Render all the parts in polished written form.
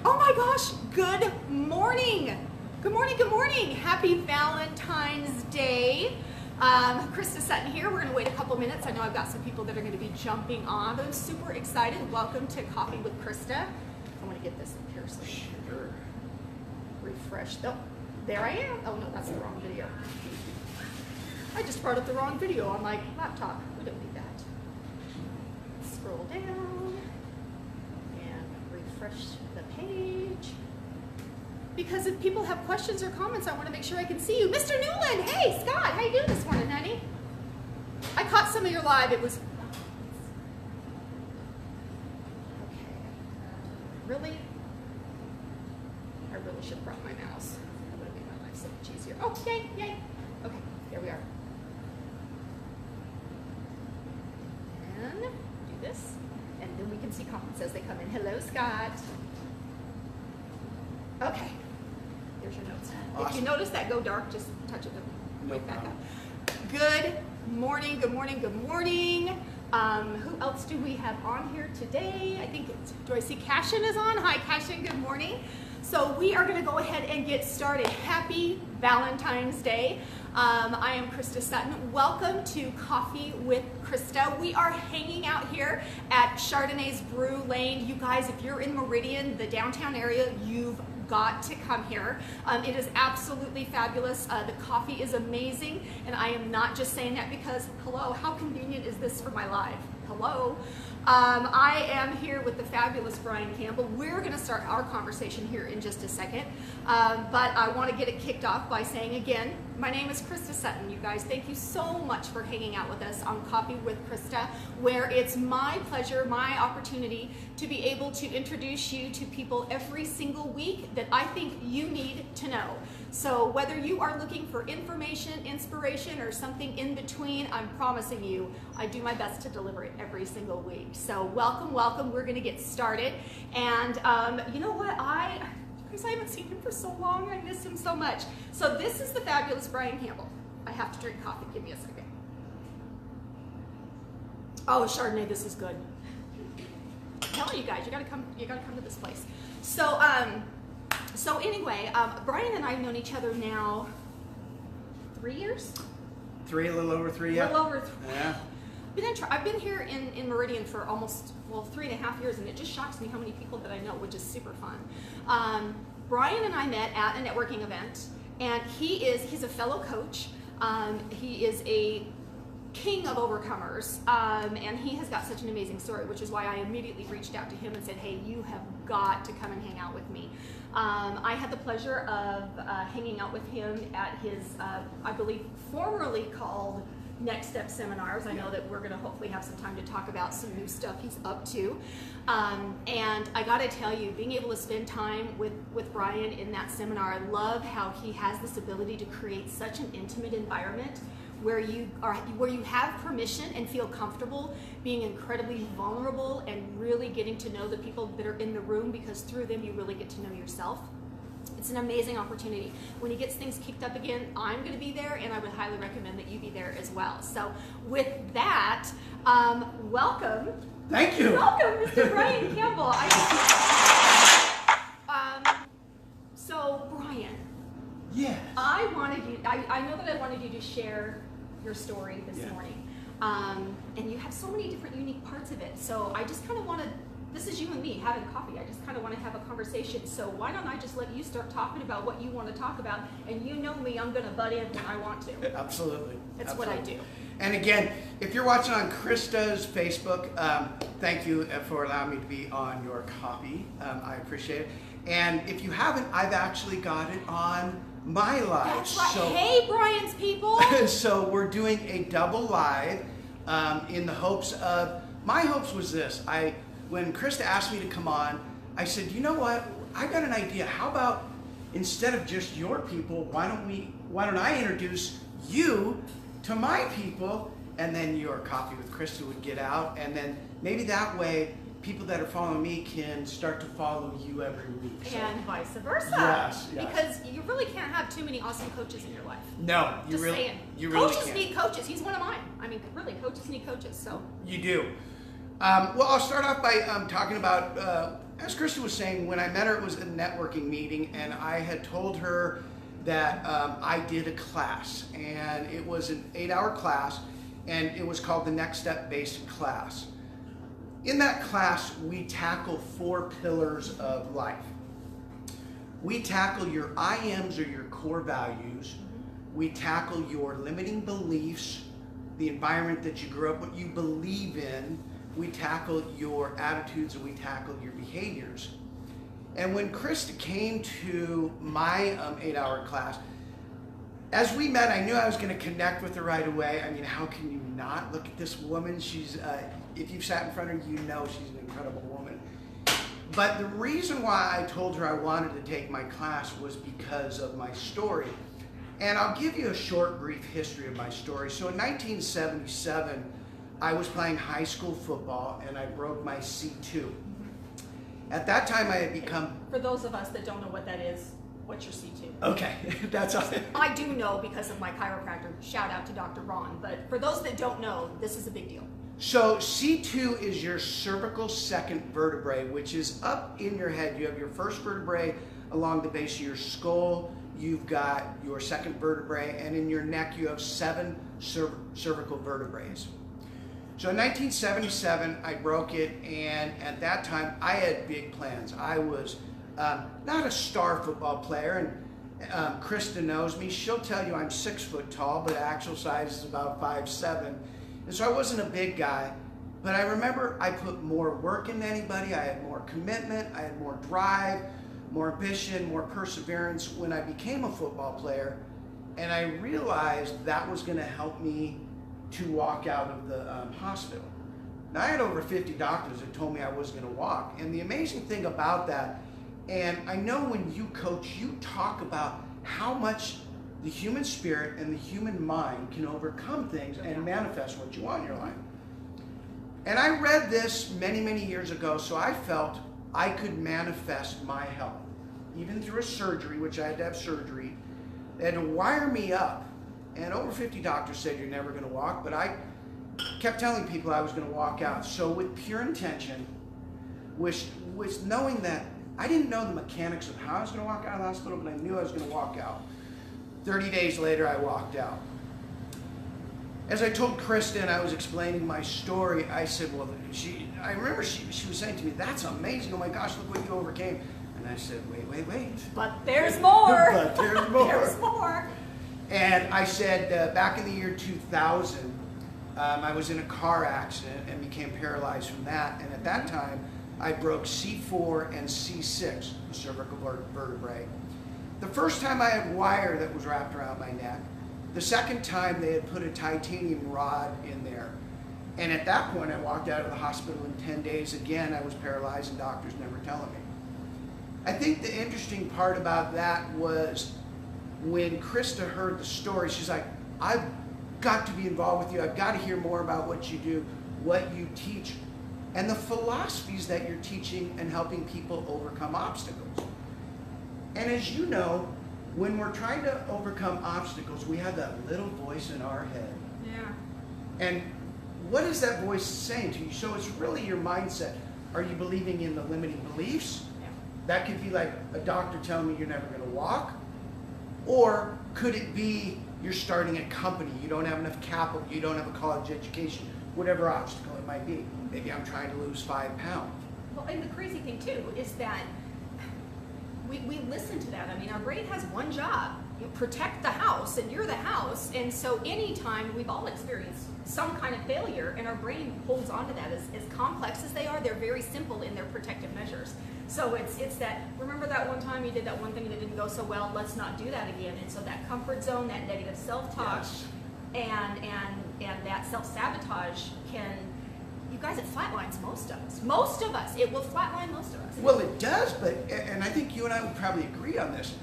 Oh my gosh, good morning. Good morning, good morning. Happy Valentine's Day. Christa Sutton here. We're going to wait a couple minutes. I know I've got some people that are going to be jumping on, but I'm super excited. Welcome to Coffee with Christa. I want to get this in here so sure. Refresh. Oh, there I am. Oh no, that's the wrong video. I just brought up the wrong video on my laptop. We don't need that. Scroll down and refresh the page. Because if people have questions or comments, I want to make sure I can see you. Mr. Newland, hey, Scott, how you doing this morning, honey? I caught some of your live. It was... Okay. Really? I really should have brought my mouse. That would have made my life so much easier. Oh, yay, yay. Okay, there we are. And do this. And then we can see comments as they come in. Hello, Scott. Okay. There's your notes. Awesome. If you notice that go dark, just touch it and wake back up. Good morning, good morning, good morning. Who else do we have on here today? I think do I see Cashin is on? Hi, Cashin, good morning. So we are going to go ahead and get started. Happy Valentine's Day. I am Christa Sutton. Welcome to Coffee with Christa. We are hanging out here at Chardonnay's Brew Lane. You guys, if you're in Meridian, the downtown area, you've got to come here. It is absolutely fabulous. The coffee is amazing, and I am not just saying that because, hello, how convenient is this for my life? Hello. I am here with the fabulous Bryan Campbell. We're going to start our conversation here in just a second, but I want to get it kicked off by saying again, my name is Christa Sutton. You guys, thank you so much for hanging out with us on Coffee with Christa, where it's my pleasure, my opportunity to be able to introduce you to people every single week that I think you need to know. So whether you are looking for information, inspiration, or something in between, I'm promising you, I do my best to deliver it every single week. So welcome, welcome. We're going to get started. And you know what? Because I haven't seen him for so long, I miss him so much. So this is the fabulous Bryan Campbell. I have to drink coffee. Give me a second. Oh, Chardonnay, this is good. I'm telling you guys, you gotta come to this place. So anyway, Bryan and I have known each other now 3 years? A little over three, yeah. A little over 3. Yeah. I've been here in Meridian for almost, 3.5 years, and it just shocks me how many people that I know, which is super fun. Bryan and I met at a networking event, and he's a fellow coach. He is a king of overcomers, and he has got such an amazing story, which is why I immediately reached out to him and said, hey, you have got to come and hang out with me. I had the pleasure of hanging out with him at his, I believe, formerly called Next Step seminars. I know that we're going to hopefully have some time to talk about some new stuff he's up to. And I got to tell you, being able to spend time with Bryan in that seminar, I love how he has this ability to create such an intimate environment where you have permission and feel comfortable being incredibly vulnerable and really getting to know the people that are in the room, because through them you really get to know yourself. It's an amazing opportunity. When he gets things kicked up again, I'm going to be there, and I would highly recommend that you be there as well. So with that, welcome. Thank you. Welcome, Mr. Bryan Campbell. So Bryan. Yes. I know that I wanted you to share your story this morning. And you have so many different unique parts of it. So I just kind of want to, this is you and me having coffee. I just kind of want to have a conversation. So why don't I just let you start talking about what you want to talk about? And you know me, I'm going to butt in when I want to. Absolutely. That's what I do. And again, if you're watching on Christa's Facebook, thank you for allowing me to be on your copy. I appreciate it. And if you haven't, I've actually got it on my live. That's right. So, hey, Bryan's people. So we're doing a double live in the hopes of, my hopes was this. When Christa asked me to come on, I said, you know what? I got an idea. How about instead of just your people, why don't I introduce you to my people, and then your Coffee with Christa would get out, and then maybe that way people that are following me can start to follow you every week. So. And vice versa. Yes. Because you really can't have too many awesome coaches in your life. No, you Just really, saying. you really coaches can't. need coaches. He's one of mine. I mean, really, coaches need coaches. So you do. Well, I'll start off by talking about as Christa was saying, when I met her, it was a networking meeting, and I had told her that I did a class, and it was an 8-hour class, and it was called the Next Step Basic Class. In that class, we tackle 4 pillars of life. We tackle your I ams, or your core values. We tackle your limiting beliefs, the environment that you grew up, what you believe in. We tackle your attitudes, and we tackle your behaviors. And when Christa came to my 8-hour class, as we met, I knew I was going to connect with her right away. I mean, how can you not? Look at this woman. She's, if you've sat in front of her, you know she's an incredible woman. But the reason why I told her I wanted to take my class was because of my story. And I'll give you a short, brief history of my story. So in 1977, I was playing high school football, and I broke my C2. At that time, I had become... For those of us that don't know what that is, what's your C2? Okay, that's all. I do know because of my chiropractor. Shout out to Dr. Ron. But for those that don't know, this is a big deal. So C2 is your cervical second vertebrae, which is up in your head. You have your first vertebrae along the base of your skull. You've got your second vertebrae, and in your neck you have 7 cervical vertebrae. So in 1977, I broke it, and at that time, I had big plans. I was not a star football player, and Christa knows me. She'll tell you I'm 6 foot tall, but actual size is about 5'7". And so I wasn't a big guy, but I remember I put more work into anybody. I had more commitment, I had more drive, more ambition, more perseverance when I became a football player, and I realized that was going to help me to walk out of the hospital. Now, I had over 50 doctors that told me I wasn't going to walk, and the amazing thing about that, and I know when you coach, you talk about how much the human spirit and the human mind can overcome things and manifest what you want in your life. And I read this many, many years ago, so I felt I could manifest my health, even through a surgery, which I had to have surgery. They had to wire me up. And over 50 doctors said you're never going to walk, but I kept telling people I was going to walk out. So with pure intention, with knowing that I didn't know the mechanics of how I was going to walk out of the hospital, but I knew I was going to walk out. 30 days later, I walked out. As I told Christa and I was explaining my story, I said, well, I remember she was saying to me, that's amazing. Oh my gosh, look what you overcame. And I said, wait. But there's more. But there's more. There's more. And I said, back in the year 2000, I was in a car accident and became paralyzed from that. And at that time, I broke C4 and C6, the cervical vertebrae. The first time I had wire that was wrapped around my neck. The second time, they had put a titanium rod in there. And at that point, I walked out of the hospital in 10 days. Again, I was paralyzed, and doctors never telling me. I think the interesting part about that was when Christa heard the story, she's like, I've got to be involved with you. I've got to hear more about what you do, what you teach, and the philosophies that you're teaching and helping people overcome obstacles. And as you know, when we're trying to overcome obstacles, we have that little voice in our head. Yeah. And what is that voice saying to you? So it's really your mindset. Are you believing in the limiting beliefs? Yeah. That could be like a doctor telling me you're never going to walk. Or could it be you're starting a company, you don't have enough capital, you don't have a college education, whatever obstacle it might be. Maybe I'm trying to lose 5 pounds. Well, and the crazy thing too is that we listen to that. I mean, our brain has one job. You protect the house, and you're the house. And so anytime we've all experienced some kind of failure, and our brain holds on to that. As complex as they are, they're very simple in their protective measures. So it's that, remember that one time you did that one thing that didn't go so well, let's not do that again. And so that comfort zone, that negative self-talk, Yes. and that self-sabotage can, you guys, it flatlines most of us. Most of us. It will flatline most of us. Well, it does, but, and I think you and I would probably agree on this,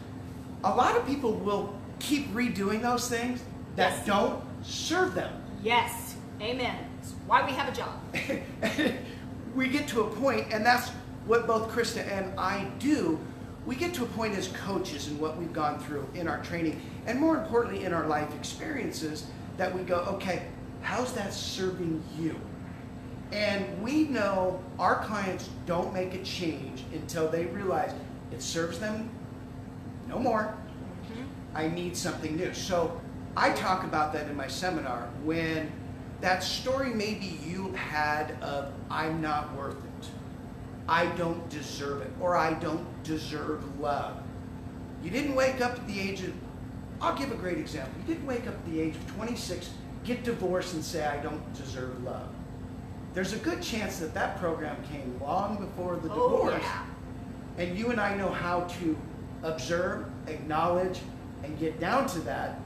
a lot of people will keep redoing those things that Yes. don't serve them. Yes. Amen. It's why we have a job. We get to a point, and that's what both Christa and I do. We get to a point as coaches in what we've gone through in our training, and more importantly in our life experiences, that we go, okay, how's that serving you? And we know our clients don't make a change until they realize it serves them no more. I need something new. So I talk about that in my seminar, when that story maybe you had of I'm not worth it, I don't deserve it, or I don't deserve love. You didn't wake up at the age of, I'll give a great example. You didn't wake up at the age of 26, get divorced and say I don't deserve love. There's a good chance that that program came long before the divorce. Yeah. And you and I know how to observe, acknowledge, and get down to that,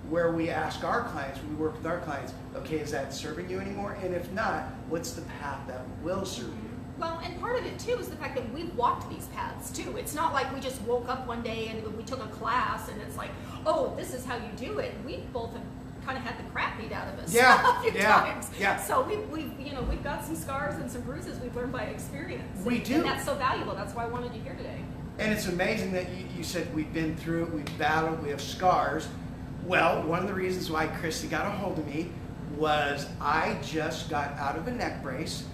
where we ask our clients, we work with our clients, okay, is that serving you anymore? And if not, what's the path that will serve you? Well, and part of it too is the fact that we've walked these paths too. It's not like we just woke up one day and we took a class and it's like, oh, this is how you do it. We both have kind of had the crap beat out of us a few times. Yeah. So we've got some scars and some bruises we've learned by experience. We do. And that's so valuable. That's why I wanted you here today. And it's amazing that you said we've been through it, we've battled, we have scars. Well, one of the reasons why Christa got a hold of me was I just got out of a neck brace.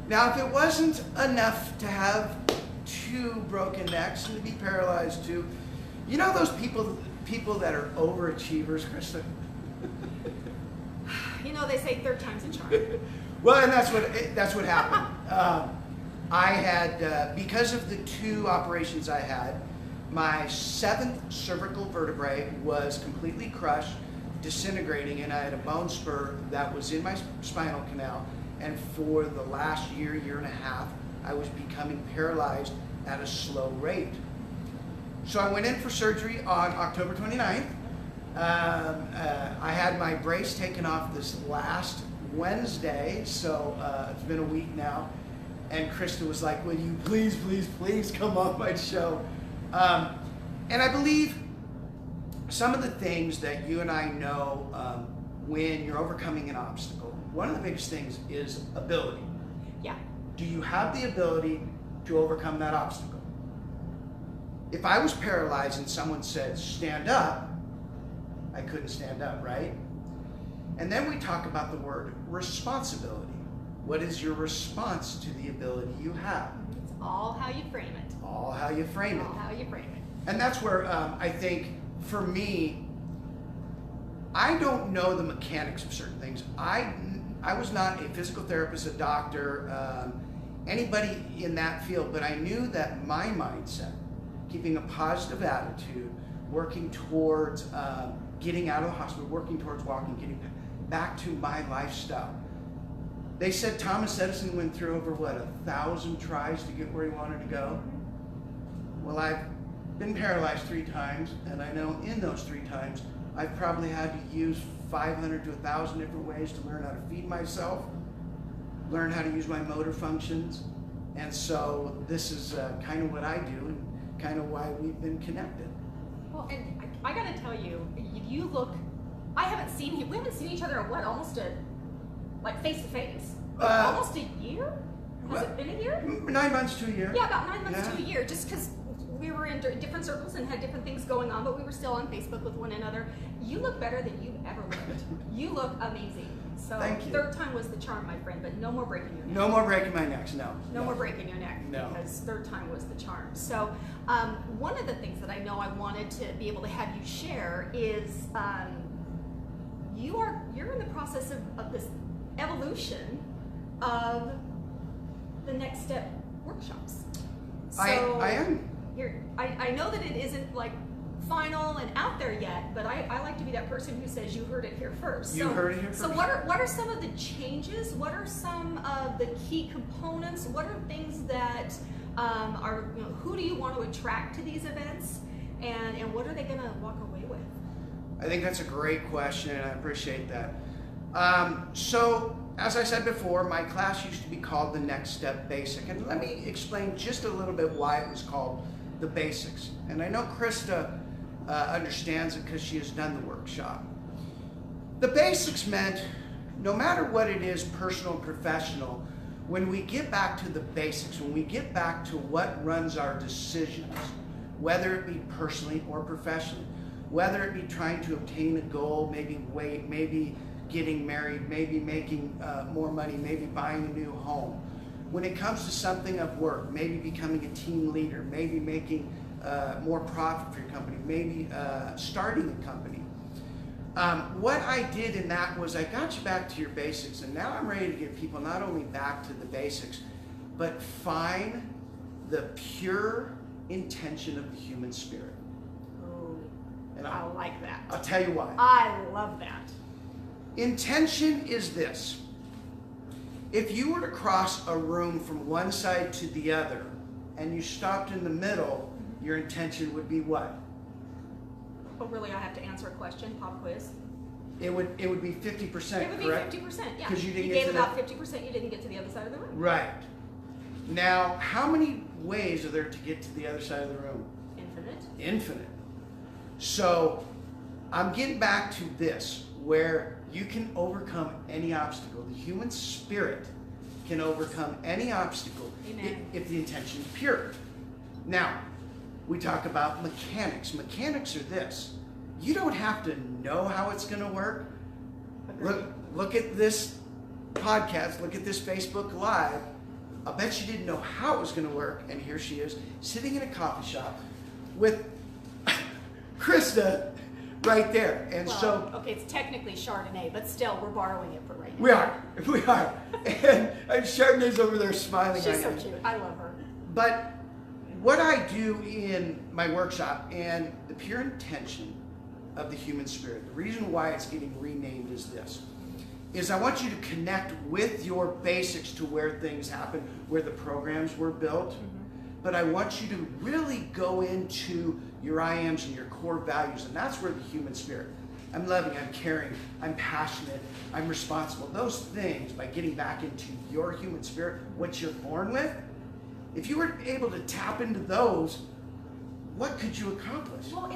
Now, if it wasn't enough to have 2 broken necks and to be paralyzed too, you know those people that are overachievers, Christa? You know, they say third time's a charm. Well, and that's what happened. I had, because of the 2 operations I had, my 7th cervical vertebrae was completely crushed, disintegrating, and I had a bone spur that was in my spinal canal. And for the last year and a half, I was becoming paralyzed at a slow rate. So I went in for surgery on October 29th. I had my brace taken off this last Wednesday, so it's been a week now. And Christa was like, will you please come on my show? And I believe some of the things that you and I know when you're overcoming an obstacle, one of the biggest things is ability. Yeah. Do you have the ability to overcome that obstacle? If I was paralyzed and someone said, stand up, I couldn't stand up, right? And then we talk about the word responsibility. What is your response to the ability you have? It's all how you frame it. All how you frame it. All how you frame it. And that's where I think, for me, I don't know the mechanics of certain things. I was not a physical therapist, a doctor, anybody in that field, but I knew that my mindset, keeping a positive attitude, working towards getting out of the hospital, working towards walking, getting back to my lifestyle. They said Thomas Edison went through over, 1,000 tries to get where he wanted to go? Well, I've been paralyzed 3 times, and I know in those 3 times, I've probably had to use 500 to 1,000 different ways to learn how to feed myself, learn how to use my motor functions. And so this is kind of what I do and kind of why we've been connected. Well, and I got to tell you, you look, we haven't seen each other in almost face to face? Almost a year? Has it been a year? 9 months to a year. Yeah, about 9 months to a year, just because we were in different circles and had different things going on, but we were still on Facebook with one another. You look better than you've ever looked. You look amazing. So thank you. 3rd time was the charm, my friend, but no more breaking your neck. No more breaking my necks, no. No more breaking your neck, no. Because 3rd time was the charm. So one of the things that I know I wanted to be able to have you share is you're in the process of this evolution of the Next Step workshops. So I am. I know that it isn't final and out there yet, but I like to be that person who says you heard it here first. You heard it here first. So what are some of the changes? What are some of the key components? What are things that are, who do you want to attract to these events, and what are they going to walk away with? I think that's a great question, and I appreciate that. So, as I said before, my class used to be called the Next Step Basic, and let me explain just a little bit why it was called the Basics. And I know Christa understands it because she has done the workshop. The Basics meant no matter what it is, personal and professional, when we get back to the basics, when we get back to what runs our decisions, whether it be personally or professionally, whether it be trying to obtain a goal, maybe weight, maybe getting married, maybe making more money, maybe buying a new home. When it comes to something of work, maybe becoming a team leader, maybe making more profit for your company, maybe starting a company. What I did in that was I got you back to your basics, and now I'm ready to get people not only back to the basics, but find the pure intention of the human spirit. Oh, And I like that. I'll tell you why. I love that. Intention is this. If you were to cross a room from one side to the other and you stopped in the middle, your intention would be what? Oh, really? I have to answer a question? Pop quiz? It would be 50%, It would be correct? 50%, yeah. 'Cause you didn't get gave to about the- 50%, you didn't get to the other side of the room. Right. Now, how many ways are there to get to the other side of the room? Infinite. Infinite. So, I'm getting back to this, where you can overcome any obstacle. The human spirit can overcome any obstacle if the intention is pure. Now, we talk about mechanics. Mechanics are this. You don't have to know how it's going to work. Look at this podcast. Look at this Facebook Live. I bet you didn't know how it was going to work, and here she is, sitting in a coffee shop with Christa right there. And well, okay, it's technically Chardonnay, but still, we're borrowing it for right now. we are. And Chardonnay's over there smiling. She's so cute. I love her. But what I do in my workshop, and the pure intention of the human spirit, the reason why it's getting renamed is this, is I want you to connect with your basics to where things happen, where the programs were built. But I want you to really go into your I ams and your core values, and that's where the human spirit, I'm loving, I'm caring, I'm passionate, I'm responsible. Those things, by getting back into your human spirit, what you're born with, if you were able to tap into those, what could you accomplish? Well,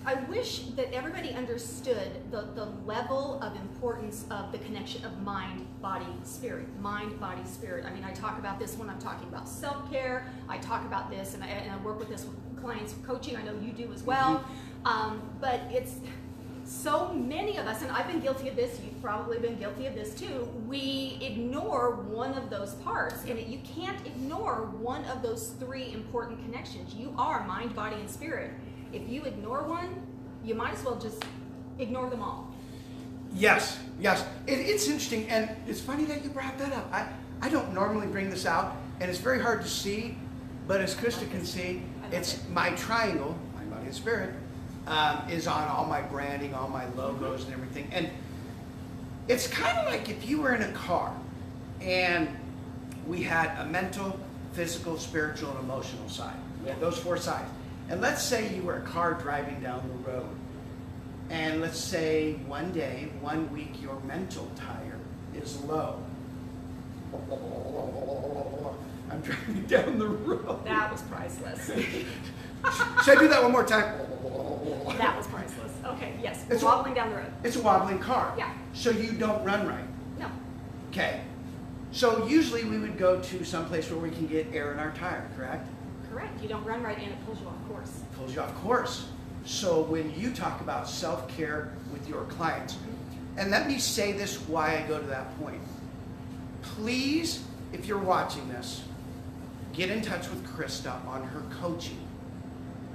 I wish that everybody understood the level of importance of the connection of mind, body, spirit. Mind, body, spirit. I mean, I talk about this when I'm talking about self-care. I talk about this, and I work with this with clients with coaching. I know you do as well. But it's so many of us, and I've been guilty of this, you've probably been guilty of this too, we ignore one of those parts, and you can't ignore one of those three important connections. You are mind, body, and spirit. If you ignore one, you might as well just ignore them all. Yes. It's interesting, and it's funny that you brought that up. I don't normally bring this out, and it's very hard to see, but as Christa can see, it's my triangle, mind, body, and spirit, is on all my branding, all my logos and everything. And it's kind of like if you were in a car, and we had a mental, physical, spiritual, and emotional side. We had those four sides. And let's say you were a car driving down the road, and let's say one day, 1 week, your mental tire is low. I'm driving down the road. That was priceless. Should I do that one more time? That was priceless. Okay, yes, It's wobbling down the road. It's a wobbling car. Yeah. So you don't run right. No. Okay. So usually we would go to some place where we can get air in our tire, correct? Correct. You don't run right and it pulls you off course. Pulls you off course. So when you talk about self-care with your clients, and let me say this why I go to that point. Please, if you're watching this, get in touch with Christa on her coaching.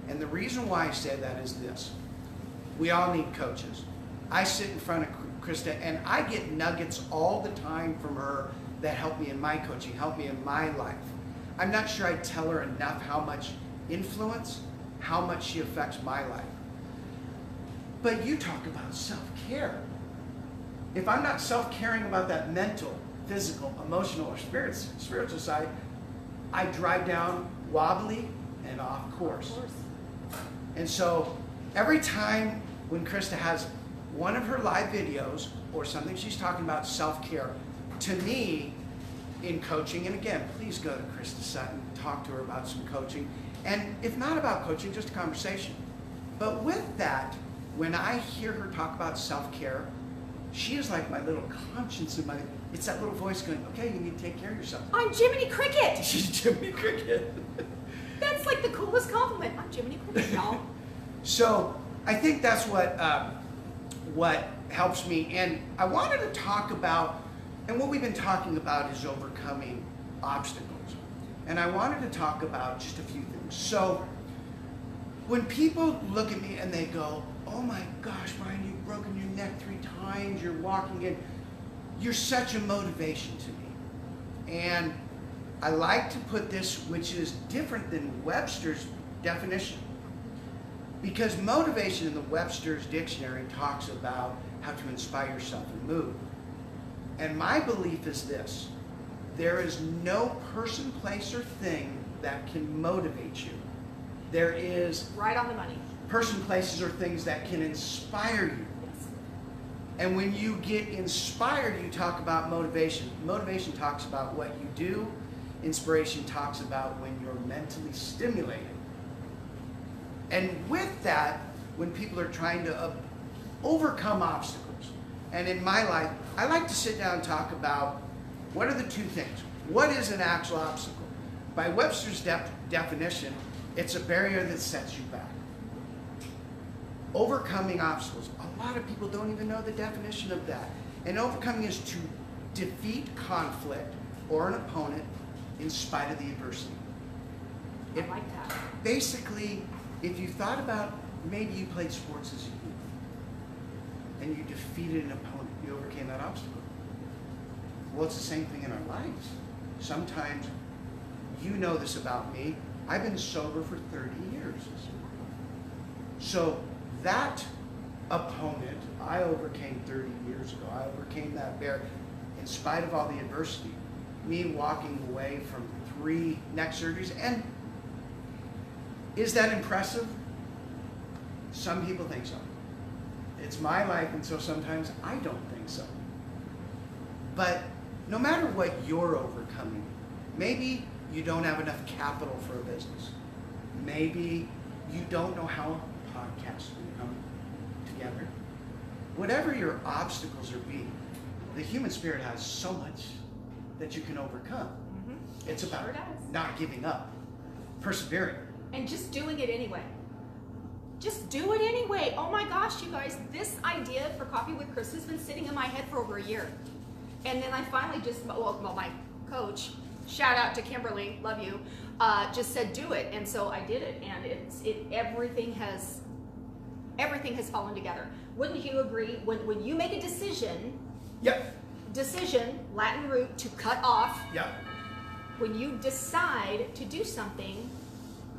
And the reason why I say that is this. We all need coaches. I sit in front of Christa and I get nuggets all the time from her that help me in my coaching, help me in my life. I'm not sure I tell her enough how much influence, how much she affects my life. But you talk about self-care. If I'm not self-caring about that mental, physical, emotional, or spiritual side, I drive down wobbly and off course. Of course. And so every time when Christa has one of her live videos or something she's talking about self-care, to me, in coaching, and again, please go to Christa Sutton, talk to her about some coaching, and if not about coaching, just a conversation. But with that, when I hear her talk about self-care, she is like my little conscience in my, it's that little voice going, okay, you need to take care of yourself. I'm Jiminy Cricket! She's Jiminy Cricket. That's like the coolest compliment. I'm Jiminy Cricket, y'all. So I think that's what helps me. And I wanted to talk about, and what we've been talking about is overcoming obstacles. And I wanted to talk about just a few things. So when people look at me and they go, oh my gosh, Bryan, you've broken your neck 3 times, you're walking in, you're such a motivation to me. And I like to put this, which is different than Webster's definition. Because motivation in the Webster's dictionary talks about how to inspire yourself and move. And my belief is this: there is no person, place, or thing that can motivate you. There is right on the money. Person, places, or things that can inspire you. Yes. And when you get inspired, you talk about motivation. Motivation talks about what you do. Inspiration talks about when you're mentally stimulated. And with that, when people are trying to overcome obstacles, and in my life, I like to sit down and talk about what are the 2 things. What is an actual obstacle? By Webster's definition, it's a barrier that sets you back. Overcoming obstacles. A lot of people don't even know the definition of that. And overcoming is to defeat conflict or an opponent in spite of the adversity. I like that. Basically, if you thought about maybe you played sports as a youth and you defeated an opponent, you overcame that obstacle. Well, it's the same thing in our lives. Sometimes, you know this about me, I've been sober for 30 years. So that opponent I overcame 30 years ago. I overcame that barrier in spite of all the adversity. Me walking away from 3 neck surgeries. And is that impressive? Some people think so. It's my life, and so sometimes I don't think so. But no matter what you're overcoming, maybe you don't have enough capital for a business. Maybe you don't know how a podcast will come together. Whatever your obstacles are being, the human spirit has so much that you can overcome. Mm-hmm. It's about not giving up, persevering. And just doing it anyway. Just do it anyway. Oh my gosh, you guys, this idea for Coffee with Christa has been sitting in my head for over a year. And then I finally just, well, my coach, shout out to Kimberly, love you, just said do it. And so I did it, and everything has fallen together. Wouldn't you agree? When you make a decision, yep. Decision, Latin root, to cut off. Yep. When you decide to do something,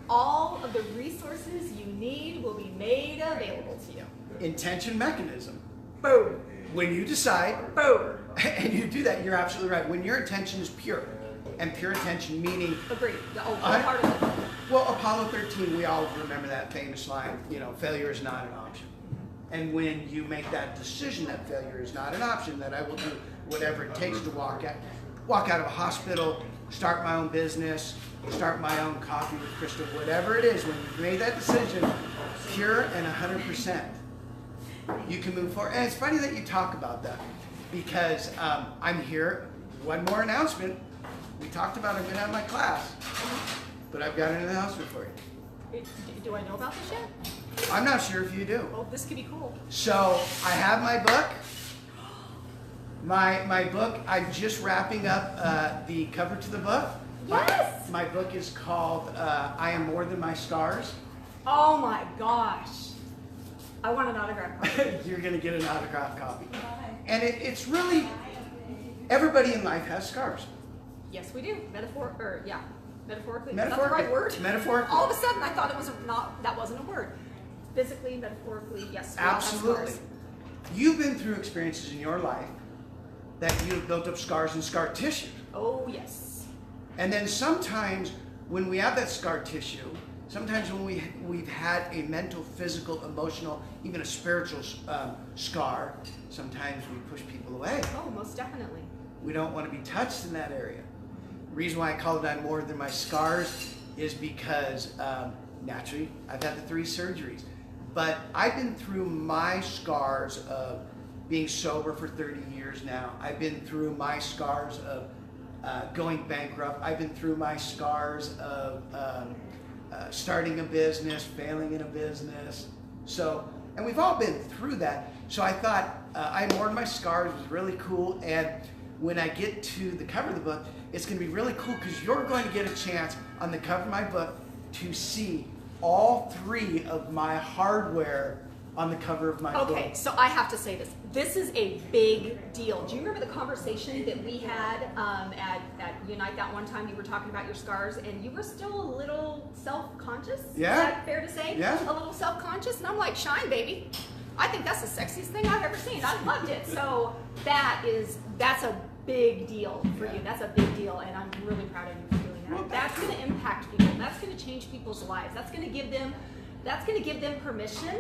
all of the resources you need will be made available to you. Intention mechanism. Boom. When you decide, boom, and you do that, you're absolutely right. When your intention is pure, and pure intention meaning... Agreed. The whole part of it. Well, Apollo 13, we all remember that famous line, failure is not an option. And when you make that decision that failure is not an option, that I will do whatever it takes to walk out of a hospital, start my own business, start my own Coffee with Christa, whatever it is, when you've made that decision, pure and 100%, you can move forward. And it's funny that you talk about that, because I'm here. One more announcement. We talked about I'm going to have my class, but I've got an announcement for you. Do I know about this yet? I'm not sure if you do. Well, this could be cool. So I have my book. My book, I'm just wrapping up the cover to the book. Yes! My book is called I Am More Than My Scars. Oh my gosh. I want an autograph copy. You're going to get an autograph copy. And it's really, everybody in life has scars. Yes, we do. Metaphorically. Metaphorically. Is that the right word? Metaphorically. All of a sudden, I thought that wasn't a word. Physically, metaphorically, yes. Absolutely. You've been through experiences in your life that you have built up scars and scar tissue. Oh, yes. And then sometimes when we have that scar tissue, sometimes when we've had a mental, physical, emotional, even a spiritual scar, sometimes we push people away. Oh, most definitely. We don't want to be touched in that area. The reason why I call it I'm More Than My Scars is because naturally I've had the 3 surgeries. But I've been through my scars of being sober for 30 years now. I've been through my scars of going bankrupt. I've been through my scars of starting a business, failing in a business. And we've all been through that. So I thought I mourned my scars. It was really cool. And when I get to the cover of the book, it's going to be really cool because you're going to get a chance on the cover of my book to see all 3 of my hardware on the cover of my book. Okay, so I have to say this. This is a big deal. Do you remember the conversation that we had at Unite that one time? You were talking about your scars, and you were still a little self-conscious? Yeah. Is that fair to say? Yeah. A little self-conscious? And I'm like, shine, baby. I think that's the sexiest thing I've ever seen. I loved it. So that's a big deal for you. That's a big deal, and I'm really proud of you for doing that. That's going to impact people. That's going to change people's lives. That's going to give them permission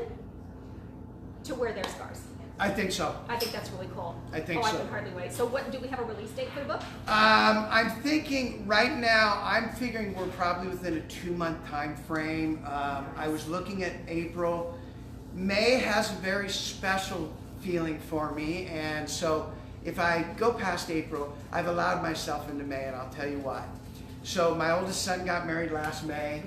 to wear their scars. I think so. I think that's really cool. I think so. so. I can hardly wait. So what, do we have a release date for the book? I'm thinking right now, I'm figuring we're probably within a 2-month time frame. I was looking at April. May has a very special feeling for me, and so if I go past April, I've allowed myself into May, and I'll tell you why. So my oldest son got married last May.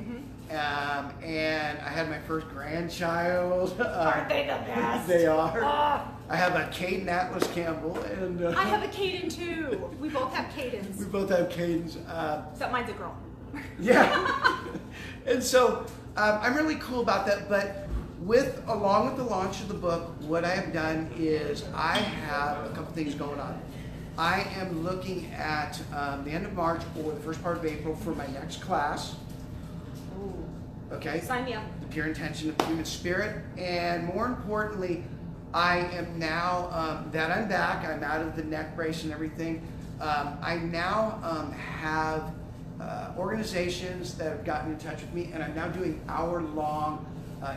And I had my first grandchild. Aren't they the best? They are. I have a Caden Atlas Campbell, and I have a Caden too. We both have Cadens. we both have Cadens. Except mine's a girl. Yeah. And so I'm really cool about that. But along with the launch of the book, what I have done is I have a couple things going on. I am looking at the end of March or the first part of April for my next class. Okay. Sign me up. The pure intention of the human spirit, and more importantly, I am now that I'm back. I'm out of the neck brace and everything. I now have organizations that have gotten in touch with me, and I'm now doing hour-long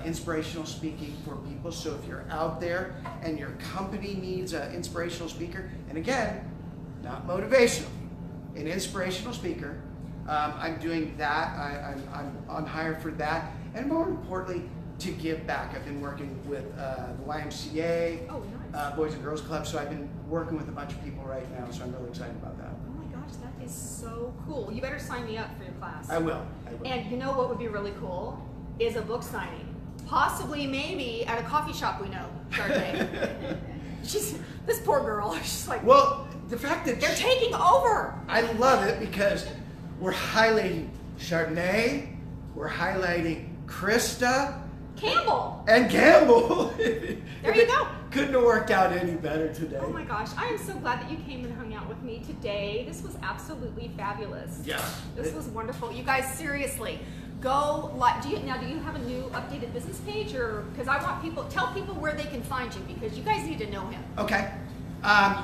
inspirational speaking for people. So if you're out there and your company needs an inspirational speaker, and again, not motivational, an inspirational speaker. I'm doing that. I'm on hire for that, and more importantly, to give back. I've been working with the YMCA, nice. Boys and Girls Club, so I've been working with a bunch of people right now, so I'm really excited about that. Oh my gosh, that is so cool. You better sign me up for your class. I will. And you know what would be really cool is a book signing. Possibly, maybe, at a coffee shop we know, Chardonnay. This poor girl, she's like, Well, the fact that they're taking over. I love it because we're highlighting Chardonnay, we're highlighting Christa, Campbell. and Campbell. There you go. Couldn't have worked out any better today. Oh my gosh, I am so glad that you came and hung out with me today. This was absolutely fabulous. Yes. This was wonderful. You guys, seriously, go like. Do you have a new updated business page, or because I want tell people where they can find you because you guys need to know him. Okay.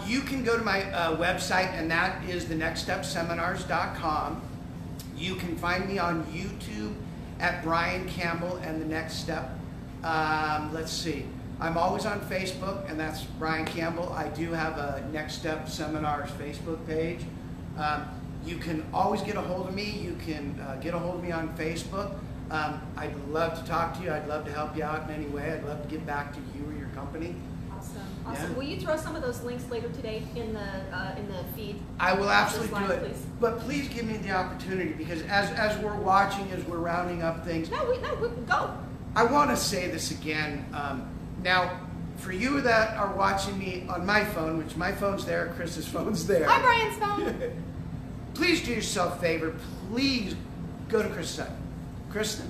You can go to my website, and that is thenextstepseminars.com. You can find me on YouTube at Bryan Campbell and The Next Step. Let's see. I'm always on Facebook, and that's Bryan Campbell. I do have a Next Step Seminars Facebook page. You can always get a hold of me. You can get a hold of me on Facebook. I'd love to talk to you. I'd love to help you out in any way. I'd love to give back to you or your company. Awesome. Yeah. Will you throw some of those links later today in the feed? I will absolutely do it. Please. But please give me the opportunity, because as we're watching, as we're rounding up things, No, go. I want to say this again. Now, for you that are watching me on my phone, which my phone's there, Chris's phone's there. Hi, Brian's phone. Please do yourself a favor. Please go to Chris's site. Kristen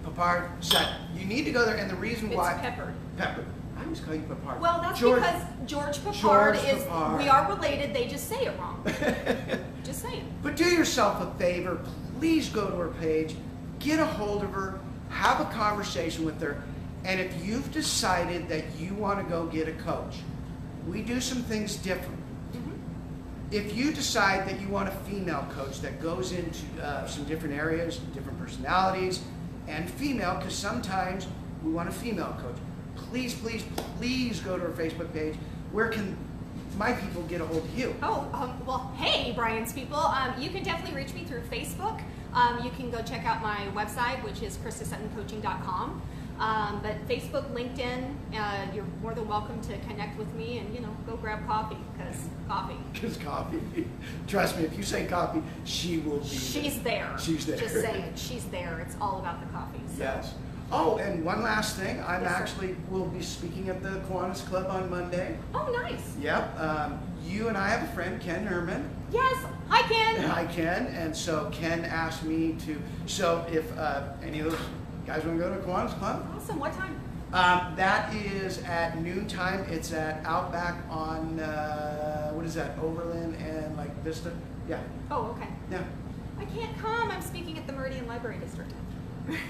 Papard site. You need to go there, and the reason why. It's Pepper. Pepper. I always call you Papard. Well, that's George, because George Papard is. Papard. We are related. They just say it wrong. Just saying. But do yourself a favor. Please go to her page, get a hold of her, have a conversation with her, and if you've decided that you want to go get a coach, we do some things different. If you decide that you want a female coach that goes into some different areas, different personalities, and female, because sometimes we want a female coach, please, please, please go to our Facebook page. Where can my people get a hold of you? Well, hey, Brian's people. You can definitely reach me through Facebook. You can go check out my website, which is christasuttoncoaching.com. But Facebook, LinkedIn, you're more than welcome to connect with me and, go grab coffee, because coffee. Because coffee. Trust me, if you say coffee, she will be She's there. She's there. Just saying, she's there. It's all about the coffee. So. Yes. Oh, and one last thing. I'm Yes, sir. actually will be speaking at the Kiwanis Club on Monday. Oh, nice. Yep. You and I have a friend, Ken Herman. Yes. Hi, Ken. Hi, Ken. And so Ken asked me to. So if any of those guys want to go to Kiwanis Club, Awesome. What time? that is at noontime. It's at Outback on what is that? Overland and like Vista. Yeah. Oh, okay. Yeah. I can't come. I'm speaking at the Meridian Library District.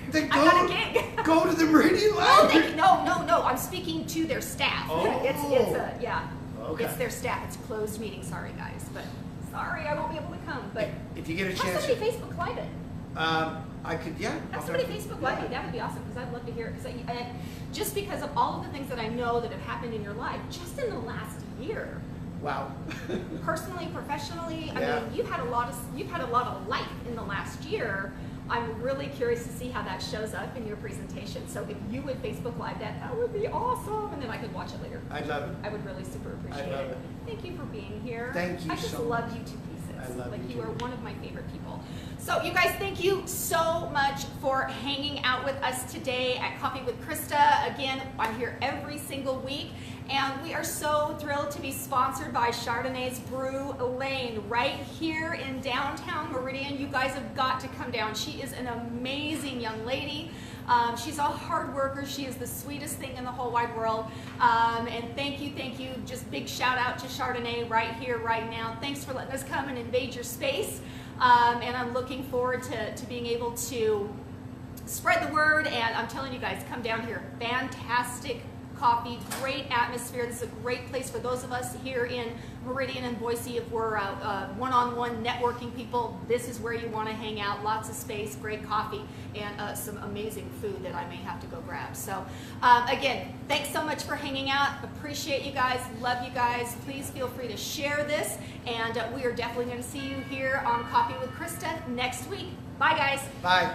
Then I got a gig. Go to the Meridian Oh, Library. no. I'm speaking to their staff. Oh. Yeah. Okay. It's their staff. It's a closed meeting. Sorry, guys, but sorry, I won't be able to come. But If you get a have chance, somebody Facebook Live it. I could. Yeah. Have I'll somebody try to- Facebook Live it. That would be awesome because I'd love to hear it. Because just because of all of the things that I know that have happened in your life, just in the last year, Wow. personally, professionally, I Yeah. mean, you've had a lot of life in the last year. I'm really curious to see how that shows up in your presentation. So if you would Facebook Live that would be awesome, and then I could watch it later. I love it. I would really super appreciate love it. it. Thank you for being here. Thank you I just so love much. you to pieces. I love like you you too. are one of my favorite people. So you guys, thank you so much for hanging out with us today at Coffee with Christa. Again, I'm here every single week. And we are so thrilled to be sponsored by Chardonnay's Brew Lane right here in downtown Meridian. You guys have got to come down. She is an amazing young lady. She's a hard worker. She is the sweetest thing in the whole wide world. And thank you. Just big shout out to Chardonnay right here, right now. Thanks for letting us come and invade your space. And I'm looking forward to being able to spread the word. And I'm telling you guys, come down here. Fantastic coffee, great atmosphere. This is a great place for those of us here in Meridian and Boise. If we're one-on-one networking people, this is where you want to hang out. Lots of space, great coffee, and some amazing food that I may have to go grab. So again, thanks so much for hanging out. Appreciate you guys. Love you guys. Please feel free to share this. And we are definitely going to see you here on Coffee with Christa next week. Bye, guys. Bye.